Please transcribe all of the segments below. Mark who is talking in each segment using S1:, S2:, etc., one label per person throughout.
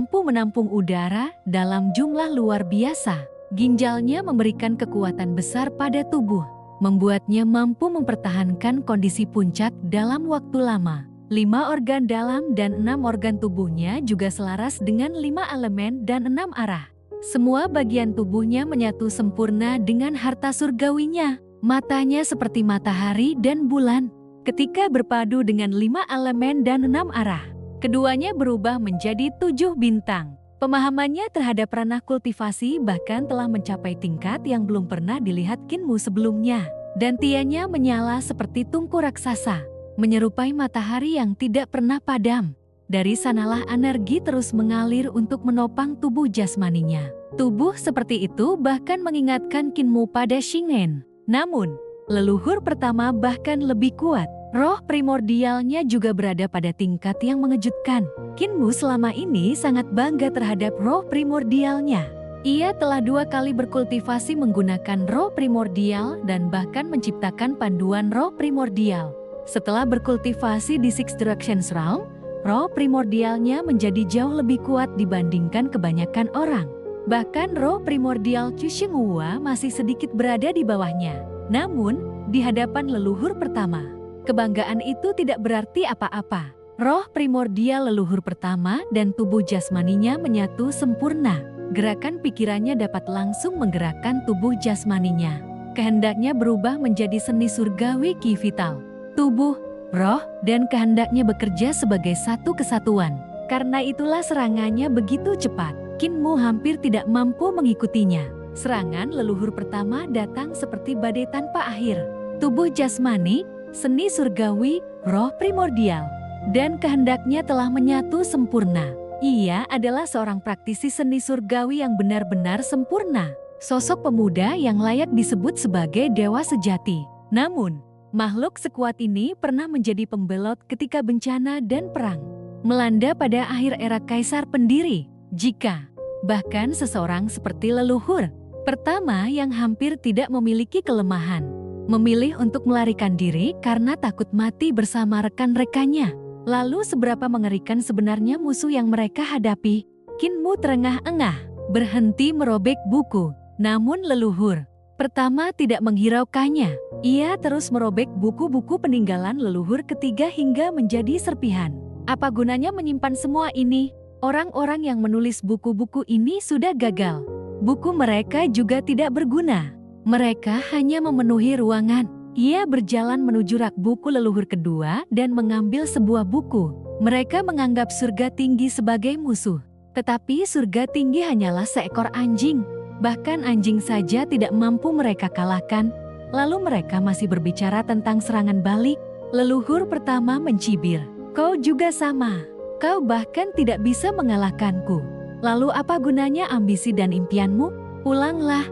S1: mampu menampung udara dalam jumlah luar biasa. Ginjalnya memberikan kekuatan besar pada tubuh, membuatnya mampu mempertahankan kondisi puncak dalam waktu lama. 5 organ dalam dan 6 organ tubuhnya juga selaras dengan 5 elemen dan 6 arah. Semua bagian tubuhnya menyatu sempurna dengan harta surgawinya. Matanya seperti matahari dan bulan. Ketika berpadu dengan 5 elemen dan 6 arah, keduanya berubah menjadi 7 bintang. Pemahamannya terhadap ranah kultivasi bahkan telah mencapai tingkat yang belum pernah dilihat Kinmu sebelumnya. Dantiannya menyala seperti tungku raksasa, menyerupai matahari yang tidak pernah padam. Dari sanalah energi terus mengalir untuk menopang tubuh jasmaninya. Tubuh seperti itu bahkan mengingatkan Kinmu pada Shingen. Namun, leluhur pertama bahkan lebih kuat. Roh primordialnya juga berada pada tingkat yang mengejutkan. Kinmu selama ini sangat bangga terhadap roh primordialnya. Ia telah 2 kali berkultivasi menggunakan roh primordial dan bahkan menciptakan panduan roh primordial. Setelah berkultivasi di Six Directions Realm, roh primordialnya menjadi jauh lebih kuat dibandingkan kebanyakan orang. Bahkan roh primordial Chusheng-Hua masih sedikit berada di bawahnya. Namun, di hadapan leluhur pertama, kebanggaan itu tidak berarti apa-apa. Roh primordial leluhur pertama dan tubuh jasmaninya menyatu sempurna. Gerakan pikirannya dapat langsung menggerakkan tubuh jasmaninya. Kehendaknya berubah menjadi seni surgawi ki vital. Tubuh, roh, dan kehendaknya bekerja sebagai satu kesatuan. Karena itulah serangannya begitu cepat. Kinmu hampir tidak mampu mengikutinya. Serangan leluhur pertama datang seperti badai tanpa akhir. Tubuh jasmani, seni surgawi, roh primordial, dan kehendaknya telah menyatu sempurna. Ia adalah seorang praktisi seni surgawi yang benar-benar sempurna. Sosok pemuda yang layak disebut sebagai dewa sejati. Namun, makhluk sekuat ini pernah menjadi pembelot ketika bencana dan perang melanda pada akhir era Kaisar Pendiri. Jika bahkan seseorang seperti leluhur pertama yang hampir tidak memiliki kelemahan, memilih untuk melarikan diri karena takut mati bersama rekan-rekannya. Lalu seberapa mengerikan sebenarnya musuh yang mereka hadapi? Kinmu terengah-engah, berhenti merobek buku. Namun leluhur pertama tidak menghiraukannya. Ia terus merobek buku-buku peninggalan leluhur ketiga hingga menjadi serpihan. Apa gunanya menyimpan semua ini? Orang-orang yang menulis buku-buku ini sudah gagal. Buku mereka juga tidak berguna. Mereka hanya memenuhi ruangan. Ia berjalan menuju rak buku leluhur kedua dan mengambil sebuah buku. Mereka menganggap surga tinggi sebagai musuh. Tetapi surga tinggi hanyalah seekor anjing. Bahkan anjing saja tidak mampu mereka kalahkan. Lalu mereka masih berbicara tentang serangan balik. Leluhur pertama mencibir. Kau juga sama. Kau bahkan tidak bisa mengalahkanku. Lalu apa gunanya ambisi dan impianmu? Pulanglah,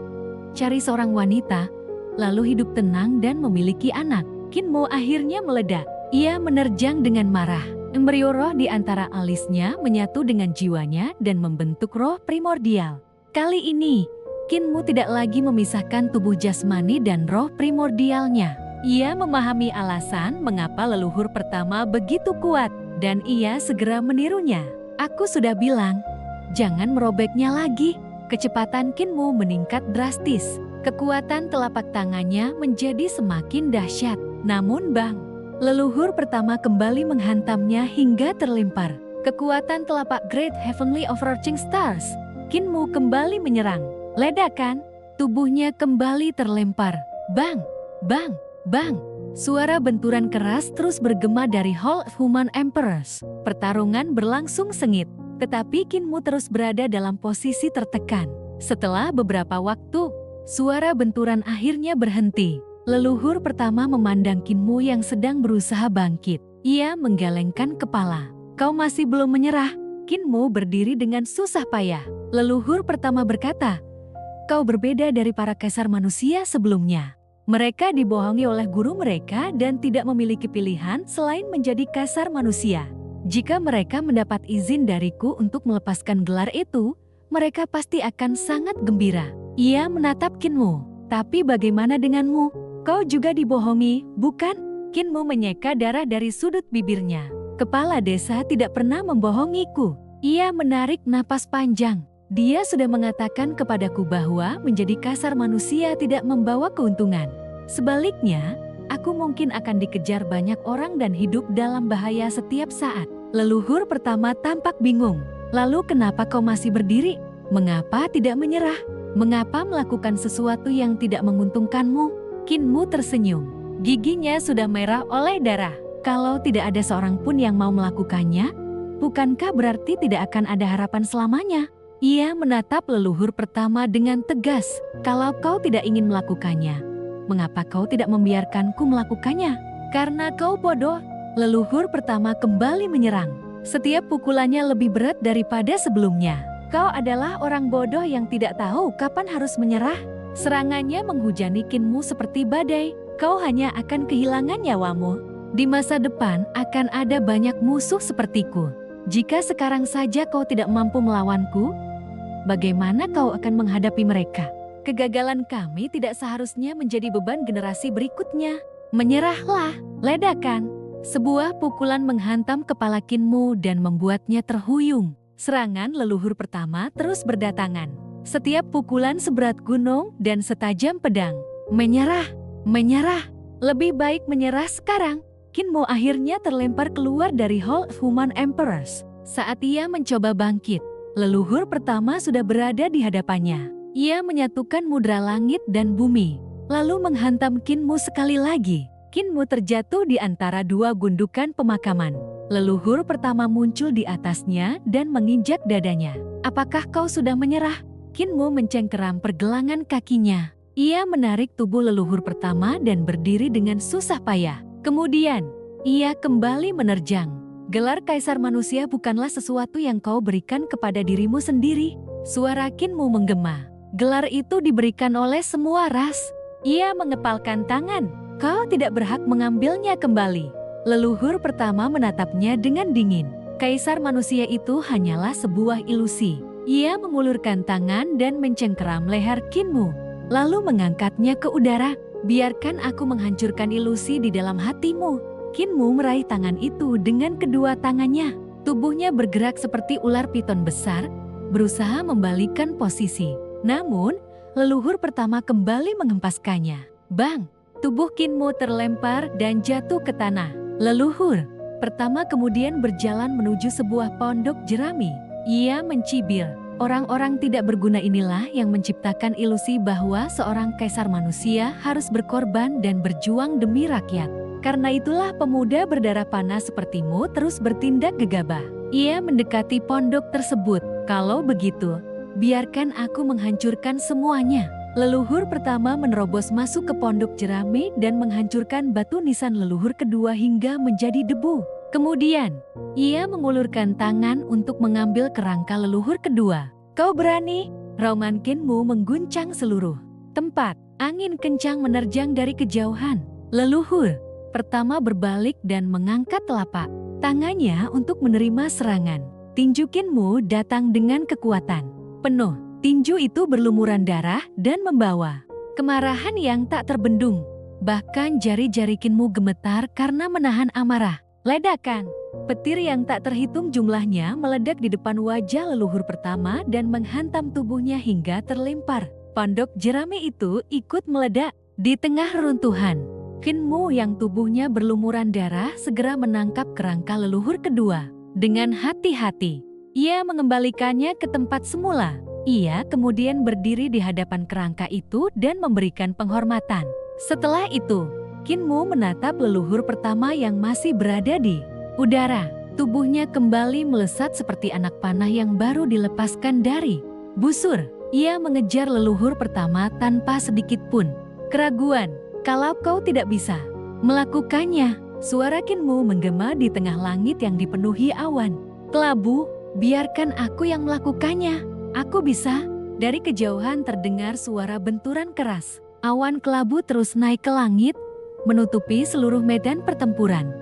S1: cari seorang wanita, lalu hidup tenang dan memiliki anak. Kinmu akhirnya meledak. Ia menerjang dengan marah. Embrio roh di antara alisnya menyatu dengan jiwanya dan membentuk roh primordial. Kali ini, Kinmu tidak lagi memisahkan tubuh jasmani dan roh primordialnya. Ia memahami alasan mengapa leluhur pertama begitu kuat, dan ia segera menirunya. Aku sudah bilang, jangan merobeknya lagi. Kecepatan Kinmu meningkat drastis. Kekuatan telapak tangannya menjadi semakin dahsyat. Namun leluhur pertama kembali menghantamnya hingga terlempar. Kekuatan telapak Great Heavenly Overarching Stars. Kinmu kembali menyerang. Ledakan, tubuhnya kembali terlempar. Bang, bang, bang. Suara benturan keras terus bergema dari Hall of Human Emperors. Pertarungan berlangsung sengit, tetapi Kinmu terus berada dalam posisi tertekan. Setelah beberapa waktu, suara benturan akhirnya berhenti. Leluhur pertama memandang Kinmu yang sedang berusaha bangkit. Ia menggelengkan kepala. Kau masih belum menyerah? Kinmu berdiri dengan susah payah. Leluhur pertama berkata, kau berbeda dari para kaisar manusia sebelumnya. Mereka dibohongi oleh guru mereka dan tidak memiliki pilihan selain menjadi kaisar manusia. Jika mereka mendapat izin dariku untuk melepaskan gelar itu, mereka pasti akan sangat gembira. Ia menatap Kinmu. Tapi bagaimana denganmu? Kau juga dibohongi, bukan? Kinmu menyeka darah dari sudut bibirnya. Kepala desa tidak pernah membohongiku. Ia menarik napas panjang. Dia sudah mengatakan kepadaku bahwa menjadi kasar manusia tidak membawa keuntungan. Sebaliknya, aku mungkin akan dikejar banyak orang dan hidup dalam bahaya setiap saat. Leluhur pertama tampak bingung. Lalu kenapa kau masih berdiri? Mengapa tidak menyerah? Mengapa melakukan sesuatu yang tidak menguntungkanmu? Kinmu tersenyum. Giginya sudah merah oleh darah. Kalau tidak ada seorang pun yang mau melakukannya, bukankah berarti tidak akan ada harapan selamanya? Ia menatap leluhur pertama dengan tegas. Kalau kau tidak ingin melakukannya, mengapa kau tidak membiarkanku melakukannya? Karena kau bodoh. Leluhur pertama kembali menyerang. Setiap pukulannya lebih berat daripada sebelumnya. Kau adalah orang bodoh yang tidak tahu kapan harus menyerah. Serangannya menghujani Kinmu seperti badai. Kau hanya akan kehilangan nyawamu. Di masa depan akan ada banyak musuh sepertiku. Jika sekarang saja kau tidak mampu melawanku, bagaimana kau akan menghadapi mereka? Kegagalan kami tidak seharusnya menjadi beban generasi berikutnya. Menyerahlah, ledakan. Sebuah pukulan menghantam kepala Kinmu dan membuatnya terhuyung. Serangan leluhur pertama terus berdatangan. Setiap pukulan seberat gunung dan setajam pedang. Menyerah, menyerah. Lebih baik menyerah sekarang. Kinmu akhirnya terlempar keluar dari Hall of Human Emperors. Saat ia mencoba bangkit, leluhur pertama sudah berada di hadapannya. Ia menyatukan mudra langit dan bumi, lalu menghantam Kinmu sekali lagi. Kinmu terjatuh di antara dua gundukan pemakaman. Leluhur pertama muncul di atasnya dan menginjak dadanya. Apakah kau sudah menyerah? Kinmu mencengkeram pergelangan kakinya. Ia menarik tubuh leluhur pertama dan berdiri dengan susah payah. Kemudian, ia kembali menerjang. Gelar kaisar manusia bukanlah sesuatu yang kau berikan kepada dirimu sendiri. Suara Kinmu menggema. Gelar itu diberikan oleh semua ras. Ia mengepalkan tangan. Kau tidak berhak mengambilnya kembali. Leluhur pertama menatapnya dengan dingin. Kaisar manusia itu hanyalah sebuah ilusi. Ia mengulurkan tangan dan mencengkeram leher Kinmu, lalu mengangkatnya ke udara. Biarkan aku menghancurkan ilusi di dalam hatimu. Kinmu meraih tangan itu dengan kedua tangannya. Tubuhnya bergerak seperti ular piton besar, berusaha membalikkan posisi. Namun, leluhur pertama kembali menghempaskannya. Bang! Tubuh Kinmu terlempar dan jatuh ke tanah. Leluhur pertama kemudian berjalan menuju sebuah pondok jerami. Ia mencibir. Orang-orang tidak berguna inilah yang menciptakan ilusi bahwa seorang kaisar manusia harus berkorban dan berjuang demi rakyat. Karena itulah pemuda berdarah panas sepertimu terus bertindak gegabah. Ia mendekati pondok tersebut. Kalau begitu, biarkan aku menghancurkan semuanya. Leluhur pertama menerobos masuk ke pondok jerami dan menghancurkan batu nisan leluhur kedua hingga menjadi debu. Kemudian, ia mengulurkan tangan untuk mengambil kerangka leluhur kedua. Kau berani? Rauman Kinmu mengguncang seluruh tempat. Angin kencang menerjang dari kejauhan. Leluhur pertama berbalik dan mengangkat telapak tangannya untuk menerima serangan. Tinju Kinmu datang dengan kekuatan penuh. Tinju itu berlumuran darah dan membawa kemarahan yang tak terbendung. Bahkan jari-jari Kinmu gemetar karena menahan amarah. Ledakan. Petir yang tak terhitung jumlahnya meledak di depan wajah leluhur pertama dan menghantam tubuhnya hingga terlempar. Pondok jerami itu ikut meledak. Di tengah runtuhan, Kinmu yang tubuhnya berlumuran darah segera menangkap kerangka leluhur kedua. Dengan hati-hati, ia mengembalikannya ke tempat semula. Ia kemudian berdiri di hadapan kerangka itu dan memberikan penghormatan. Setelah itu, Kinmu menatap leluhur pertama yang masih berada di udara. Tubuhnya kembali melesat seperti anak panah yang baru dilepaskan dari busur. Ia mengejar leluhur pertama tanpa sedikit pun keraguan. Kalau kau tidak bisa melakukannya, suara Kinmu menggema di tengah langit yang dipenuhi awan. Kelabu, biarkan aku yang melakukannya. Aku bisa. Dari kejauhan terdengar suara benturan keras. Awan kelabu terus naik ke langit, menutupi seluruh medan pertempuran.